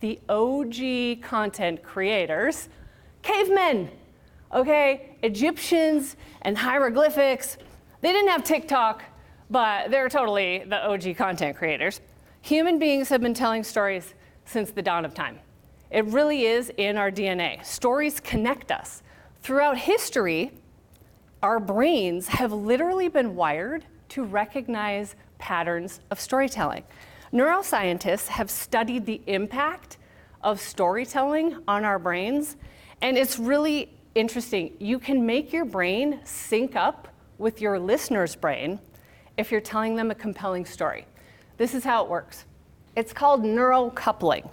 The OG content creators, cavemen, okay? Egyptians and hieroglyphics. They didn't have TikTok, but they're totally the OG content creators. Human beings have been telling stories since the dawn of time. It really is in our DNA. Stories connect us. Throughout history, our brains have literally been wired to recognize patterns of storytelling. Neuroscientists have studied the impact of storytelling on our brains, and it's really interesting. You can make your brain sync up with your listener's brain if you're telling them a compelling story. This is how it works. It's called neural coupling.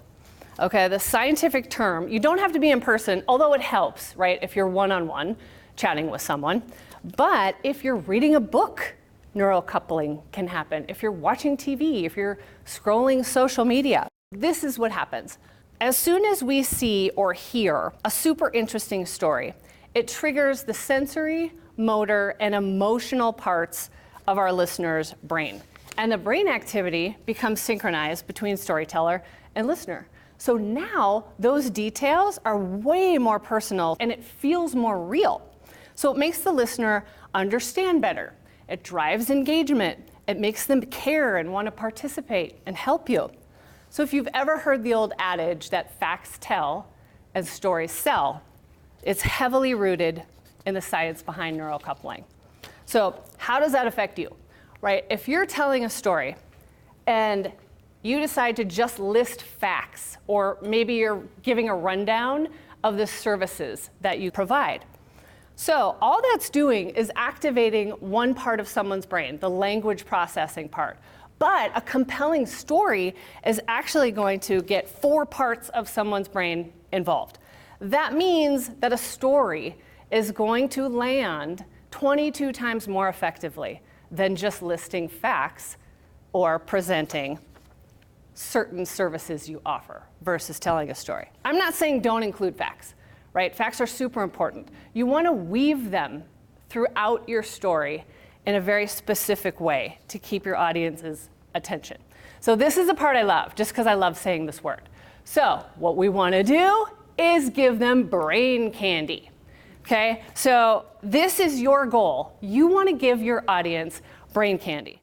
Okay, the scientific term, you don't have to be in person, although it helps, right, if you're one-on-one chatting with someone. But if you're reading a book, neural coupling can happen. If you're watching TV, if you're scrolling social media, this is what happens. As soon as we see or hear a super interesting story, it triggers the sensory, motor, and emotional parts of our listener's brain. And the brain activity becomes synchronized between storyteller and listener. So now those details are way more personal and it feels more real. So it makes the listener understand better. It drives engagement. It makes them care and want to participate and help you. So if you've ever heard the old adage that facts tell and stories sell, it's heavily rooted in the science behind neural coupling. So how does that affect you, right? If you're telling a story and you decide to just list facts, or maybe you're giving a rundown of the services that you provide. So all that's doing is activating one part of someone's brain, the language processing part. But a compelling story is actually going to get 4 parts of someone's brain involved. That means that a story is going to land 22 times more effectively than just listing facts or presenting certain services you offer versus telling a story. I'm not saying don't include facts, right? Facts are super important. You want to weave them throughout your story in a very specific way to keep your audience's attention. So this is the part I love, just because I love saying this word. So what we want to do is give them brain candy. Okay? So this is your goal. You want to give your audience brain candy.